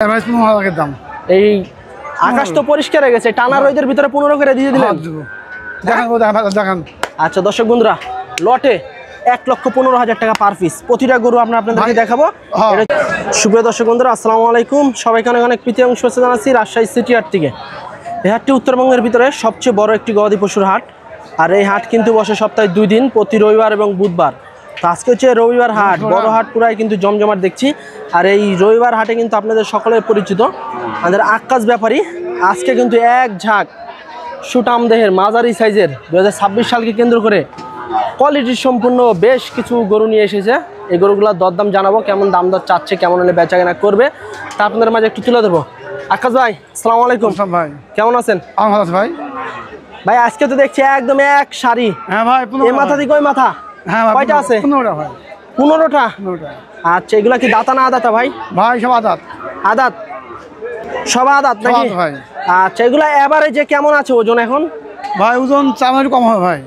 দাম এই আকাশ তো পরিষ্কার হয়ে গেছে, টানা রোদের ভিতরে 15 করে দিয়ে দিলেন। দেখান। আচ্ছা দর্শক বন্ধুরা, লটে 1,15,000 টাকা পার পিস প্রতিটা গরু আমরা আপনাদেরকে দেখাবো। সুপ্রিয় দর্শক বন্ধুরা, আসসালামু আলাইকুম। সবাইকে অনেক অনেক প্রীতি এবং শুভেচ্ছা জানাচ্ছি রাজশাহী সিটি হাট থেকে। এই হাটটি উত্তরবঙ্গের ভিতরে সবচেয়ে বড় একটি গবাদি পশুর হাট। আর এই হাট কিন্তু বসে সপ্তাহে 2 দিন, প্রতি রবিবার এবং বুধবার। তো আজকে হচ্ছে রবিবার হাট, বড় হাট পুরাই কিন্তু জমজমাট দেখছি। আর এই রবিবার হাটে কিন্তু আপনাদের সকলের পরিচিত আমাদের আক্কাস ব্যাপারী আজকে কিন্তু এক ঝাঁক সুটাম দেহের মাঝারি সাইজের 2026 সালকে কেন্দ্র করে কোয়ালিটি সম্পূর্ণ বেশ কিছু গরু নিয়ে এসেছে। এই গরুগুলোর দরদাম জানাবো, কেমন দাম দর চাচ্ছে, কেমন হলে বেচা কেনা করবে তা আপনাদের মাঝে একটু তুলে দেবো। আক্কাস ভাই, আসসালামু আলাইকুম ভাই, কেমন আছেন? ভালো আছি ভাই। ভাই আজকে তো দেখছি একদম এক সারি। হ্যাঁ ভাই, এই মাথা থেকে ওই মাথা। হ্যাঁ কয়টা আছে? 15টা ভাই। 15টা। আচ্ছা, এগুলা কি দাতা না আদাতা ভাই? ভাই সব আদাত। আদাত, সব আদাত নাকি ভাই? আচ্ছা, এগুলা এভারেজে কেমন আছে ওজন এখন? ভাই ওজন 4 মণ কম হবে ভাই।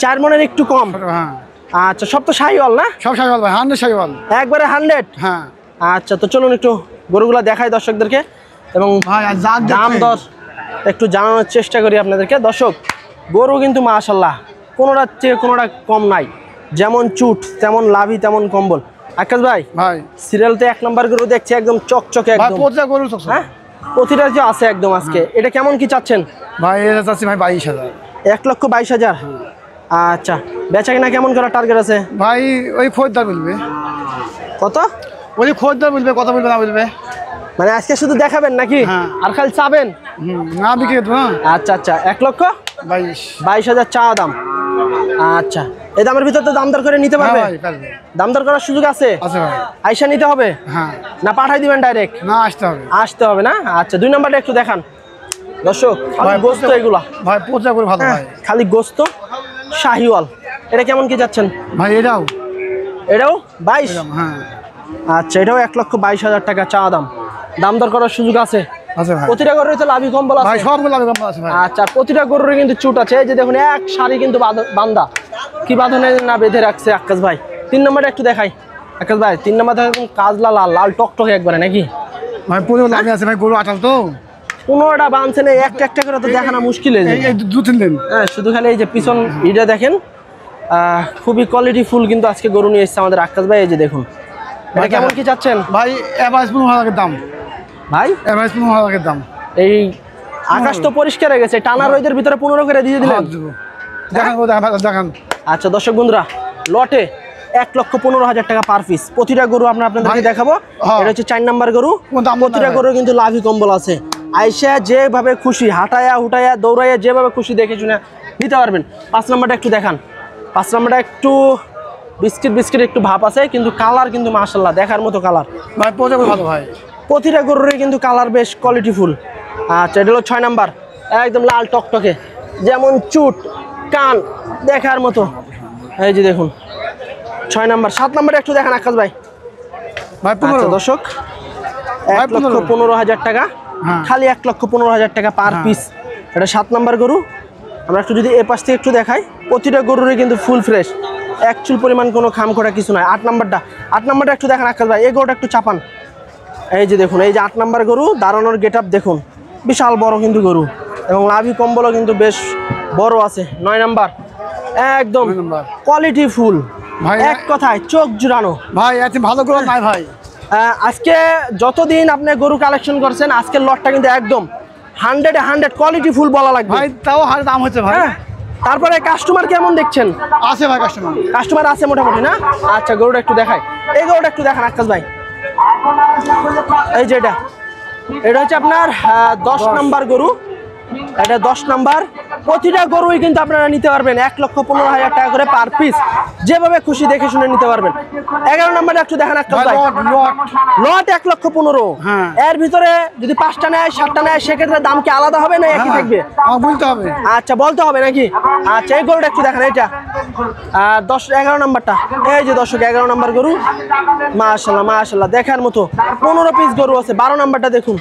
4 মণের একটু কম। হ্যাঁ। আচ্ছা, সব তো শাহিওয়াল না? সব শাহিওয়াল ভাই, 100 শাহিওয়াল। একবারে 100? হ্যাঁ। আচ্ছা, তো চলুন একটু গরুগুলা দেখাই দর্শকদেরকে এবং ভাই দাম দর একটু জানানোর চেষ্টা করি আপনাদেরকে। দর্শক, গরু কিন্তু মাশাআল্লাহ কোনোটার থেকে কোনোটা কম নাই, যেমন চুট তেমন লাভি তেমন কম্বল। আকাশ ভাই, সিরিয়ালতে 1 নম্বর গরু দেখছি একদম চকচকে একদম। প্রতিটা গরু চকচকে। হ্যাঁ, প্রতিটা যে আছে একদম। আজকে এটা কেমন কি চাচ্ছেন ভাই? এটা চাচ্ছি ভাই 22,000। 1,22,000। আচ্ছা, বেচা কিনা কেমন করার টার্গেট আছে ভাই? ওই খোঁজদার বলবে কত? ওই খোঁজদার বলবে কত, বলবে না বলবে। মানে আজকে শুধু দেখাবেন নাকি আর খালি চাবেন? না বিক্রি করবো না। আচ্ছা আচ্ছা, 1,22,000 চাওয়া দাম। আচ্ছা, এই দামের ভিতর তো দাম দর করে নিতে পারবে? দাম দর করার সুযোগ আছে? ভাই আইসা নিতে হবে? হ্যাঁ। না পাঠাই দিবেন ডাইরেক্ট? না, আসতে হবে। আসতে হবে না? আচ্ছা, 2 নাম্বারটা একটু দেখান দর্শক। খালি গোস্ত এগুলা ভাই, প্রতিটা গরু ভালো ভাই। খালি গোস্ত শাহিওয়াল। এটা কেমন কি যাচ্ছেন ভাই? এটাও 22? হ্যাঁ। আচ্ছা, এটাও 1,22,000 টাকা চাওয়া দাম। দাম দর করার সুযোগ আছে? আছে ভাই। প্রতিটা গরুর তো লাভি কম্বল আছে? ভাই সবগুলো লাভি কম্বল আছে ভাই। আচ্ছা, প্রতিটা গরুর কিন্তু চুট আছে। এই যে দেখুন, এক সারি কিন্তু বান্দা কি বাঁধনে না বেঁধে রাখছে আকাশ ভাই। 3 নাম্বারটা একটু দেখাই আকাশ ভাই। 3 নাম্বারটা একদম কাজলা লাল লাল টকটকে একবারে নাকি ভাই? পুরো লাভি আছে ভাই, গরু আটাল তো। 15টা বাঁধছে না, একটা একটা করে তো দেখানো মুশকিল। এই 2-3 দিন। হ্যাঁ, শুধু খালি এই যে পিছন ইটা দেখেন, খুবই কোয়ালিটি ফুল কিন্তু আজকে গরু নিয়ে এসেছে আমাদের আকাশ ভাই। এই যে দেখুন, এটা কেমন কি চাচ্ছেন ভাই? এভারেজ 15,000 দাম ভাই। এভারেজ 15,000 দাম। এই আকাশ তো পরিষ্কার হয়ে গেছে, টানা রোদের ভিতরে 15 করে দিয়ে দিলেন। দেখান। আচ্ছা দর্শক বন্ধুরা, লটে 1,15,000 টাকা পার পিস প্রতিটা গরু আমরা আপনাদেরকে দেখাবো। এটা হচ্ছে 4 নাম্বার গরু। প্রতিটা গরু কিন্তু লাভি কম্বল আছে। আইসা যেভাবে খুশি হাঁটায়া হুটায়া দৌড়াইয়া যেভাবে খুশি দেখে শুনে নিতে পারবেন। 5 নাম্বারটা একটু দেখান। 5 নাম্বারটা একটু বিস্কিট একটু ভাব আছে, কিন্তু কালার কিন্তু মাশাআল্লাহ দেখার মতো কালার ভাই। প্রতিটা ভালো ভাই, প্রতিটা গরুরই কিন্তু কালার বেশ কোয়ালিটি ফুল। আচ্ছা, এটা হলো 6 নাম্বার, একদম লাল টকটকে, যেমন চুট কান দেখার মতো। এই যে দেখুন 6 নাম্বার। 7 নাম্বারে একটু দেখেন আকাশ ভাই। আচ্ছা দর্শক, 1,15,000 টাকা, খালি 1,15,000 টাকা পার পিস। এটা 7 নাম্বার গরু। আমরা একটু যদি এ পাশ থেকে একটু দেখাই, প্রতিটা গরুরই কিন্তু ফুল ফ্রেশ, একচুল পরিমাণ কোনো খাম খোটা কিছু নয়। 8 নাম্বারটা একটু দেখেন আকাশ ভাই। এই গরুটা একটু চাপান। এই যে দেখুন, এই যে 8 নাম্বার গরু, দাঁড়ানোর গেট আপ দেখুন, বিশাল বড় কিন্তু গরু এবং লাভি কম্বলও কিন্তু বেশ বড় আছে। 9 নাম্বার, একদম কোয়ালিটি ফুল ভাই, এক কথায় চোখ জুড়ানো ভাই। এত ভালো গরু নাই ভাই। আজকে যতদিন আপনি গরু কালেকশন করছেন, আজকের লটটা কিন্তু একদম 100 কোয়ালিটি ফুল বলা লাগবে ভাই। তাও হার দাম হচ্ছে ভাই। তারপরে কাস্টমার কেমন দেখছেন? আছে ভাই, কাস্টমার আছে মোটামুটি না? আচ্ছা, গরুটা একটু দেখাই। এই গরুটা একটু দেখান আকাশ ভাই। এই যে এটা হচ্ছে আপনার 10 নাম্বার গরু। এটা 10 নাম্বার। প্রতিটা গরুই কিন্তু আপনারা নিতে পারবেন 1,15,000 টাকা করে পার পিস, যেভাবে খুশি দেখে শুনে নিতে পারবেন। 11 নাম্বারটা একটু দেখেন আকাশ ভাই। লট 1,15,000। এর ভিতরে যদি 5টা নেয় 7টা নেয়, সেক্ষেত্রে দাম কি আলাদা হবে না একই থাকবে? বলতে হবে। আচ্ছা, বলতে হবে নাকি? আচ্ছা, এই গরুটা একটু দেখেন। এটা 11 নাম্বারটা। এই যে দর্শক, 11 নাম্বার গরু, মাশাআল্লাহ দেখার মতো 15 পিস গরু আছে। 12 নাম্বারটা দেখুন,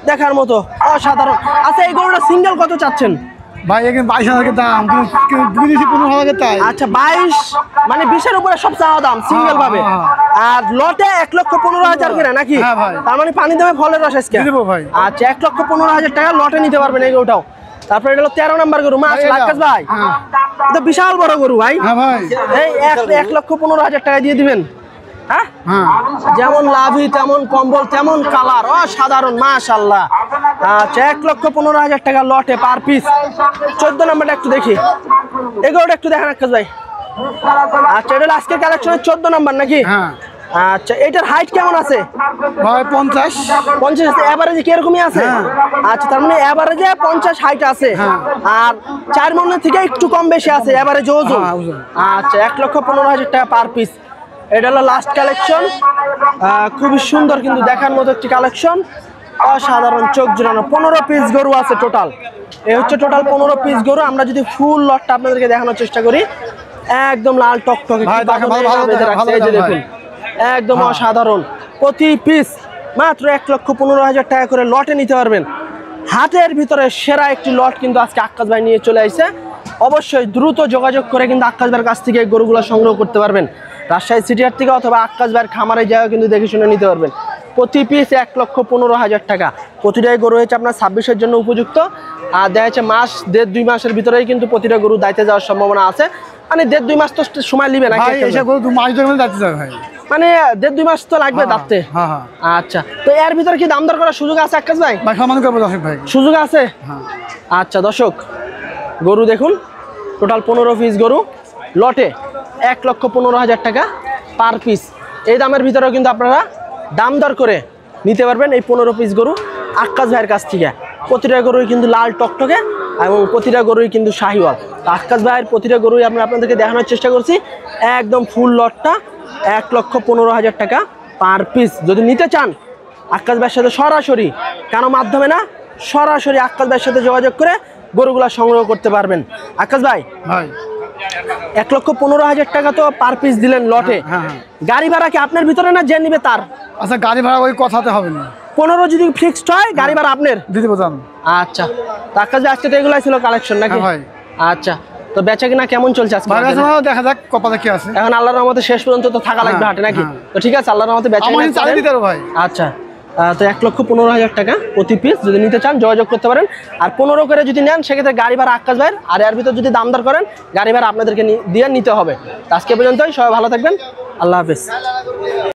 দেখার মতো অসাধারণ। আচ্ছা, এই গরুটা সিঙ্গেল কত চাচ্ছেন? ভাই এখানে 22,000 দাম, কিন্তু দিয়েছি 15,000 তাই। আচ্ছা 22 মানে 20-এর উপরে সব চাওয়া দাম সিঙ্গেল ভাবে। আর লটে 1,15,000 করে নাকি? হ্যাঁ ভাই। তার মানে পানি দামে ফলের রস আজকে দিয়ে দেবো ভাই। আচ্ছা 1,15,000 টাকা লটে নিতে পারবেন এই গরুটাও। তারপরে এটা হলো 13 নাম্বার গরু মাশাআল্লাহ আকাশ ভাই। হ্যাঁ। এটা বিশাল বড় গরু ভাই। হ্যাঁ ভাই। এই 1,15,000 টাকা দিয়ে দিবেন? হ্যাঁ হ্যাঁ যেমন লাভি তেমন কম্বল তেমন কালার অসাধারণ মাশাআল্লাহ। আচ্ছা 1,15,000 টাকা লটে পার পিস। 14 নাম্বারটা একটু দেখি, এগুলোটা একটু দেখেন আকাশ ভাই। আচ্ছা এটা আজকের কালেকশনের 14 নাম্বার নাকি? হ্যাঁ আচ্ছা এটার হাইট কেমন আছে? ভাই 50। 50 এভারেজে কি এরকমই আছে? আচ্ছা তার মানে এভারেজে 50 হাইট আছে। আর 4 মণ থেকে একটু কম বেশি আছে এভারেজে ওজন। আচ্ছা 1,15,000 টাকা পার পিস। এটা হলো লাস্ট কালেকশন, খুবই সুন্দর কিন্তু দেখার মতো একটি কালেকশন, অসাধারণ চোখ জোড়ানো। 15 পিস গরু আছে টোটাল। এই হচ্ছে টোটাল 15 পিস গরু। আমরা যদি ফুল লটটা আপনাদেরকে দেখানোর চেষ্টা করি, একদম লাল টকটকে ভাই দেখেন ভালো দেখুন একদম অসাধারণ। প্রতি পিস মাত্র 1,15,000 টাকা করে লটে নিতে পারবেন। হাটের ভিতরে সেরা একটি লট কিন্তু আজকে আক্কাস ভাই নিয়ে চলে আসছে। অবশ্যই দ্রুত যোগাযোগ করে কিন্তু আক্কাস ভাইয়ের কাছ থেকে গরুগুলো সংগ্রহ করতে পারবেন। রাজশাহী সিটি হাট থেকে অথবা আক্কাস ভাইয়ের খামারে জায়গা কিন্তু দেখে শুনে নিতে পারবেন। প্রতি পিস 1,15,000 টাকা। প্রতিটাই গরু হয়েছে আপনার 26-এর জন্য উপযুক্ত। আর দেখা যাচ্ছে মাস 1.5-2 মাসের ভিতরেই কিন্তু প্রতিটা গরু দায়িত্বে যাওয়ার সম্ভাবনা আছে। মানে 1.5-2 মাস তো সময় নিবে নাকি? মাস ধরে যাচ্ছে ভাই, মানে 1.5-2 মাস তো লাগবে দাঁড়তে। আচ্ছা তো এর ভিতরে কি দাম দর করার সুযোগ আছে আক্কাস ভাই? সমান করবো ভাই, সুযোগ আছে। আচ্ছা দর্শক গরু দেখুন, টোটাল 15 পিস গরু লটে 1,15,000 টাকা পার পিস। এই দামের ভিতরেও কিন্তু আপনারা দাম দর করে নিতে পারবেন এই 15 পিস গরু আক্কাস ভাইয়ের কাছ থেকে। প্রতিটা গরুই কিন্তু লাল টকটকে এবং প্রতিটা গরুই কিন্তু শাহিওয়াল। আক্কাস ভাইয়ের প্রতিটা গরুই আমরা আপনাদেরকে দেখানোর চেষ্টা করছি। একদম ফুল লটটা 1,15,000 টাকা পার পিস। যদি নিতে চান আক্কাস ভাইয়ের সাথে সরাসরি, কেন মাধ্যমে না, সরাসরি আক্কাস ভাইয়ের সাথে যোগাযোগ করে গরুগুলা সংগ্রহ করতে পারবেন। আক্কাস ভাই 1,15,000 টাকা তো পার পিস দিলেন লটে। গাড়ি ভাড়া কি আপনার ভিতরে না যে নিবে তার? আচ্ছা গাড়ি ভাড়া ওই কথাতে হবে না। 15 যদি ফিক্সড হয় গাড়ি ভাড়া আপনার দিতে বোঝান। আচ্ছা আক্কাস ভাই আজকে তো এগুলাই ছিল কালেকশন নাকি? ভাই আচ্ছা তো বেচা কিনা কেমন চলছে আজকে? দেখা যাক কপালে কি আছে। এখন আল্লাহর রহমতে শেষ পর্যন্ত তো থাকা লাগবে হাটে নাকি? তো ঠিক আছে আল্লাহর রহমতে বেচা কিনা ভাই। আচ্ছা তো 1,15,000 টাকা প্রতি পিস। যদি নিতে চান যোগাযোগ করতে পারেন। আর 15 করে যদি নেন সেক্ষেত্রে গাড়ি ভাড়া আক্কাস ভাইয়ের, আর এর ভিতর যদি দাম দর করেন গাড়ি ভাড়া আপনাদেরকে দিয়ে নিতে হবে। আজকে পর্যন্তই, সবাই ভালো থাকবেন, আল্লাহ হাফেজ।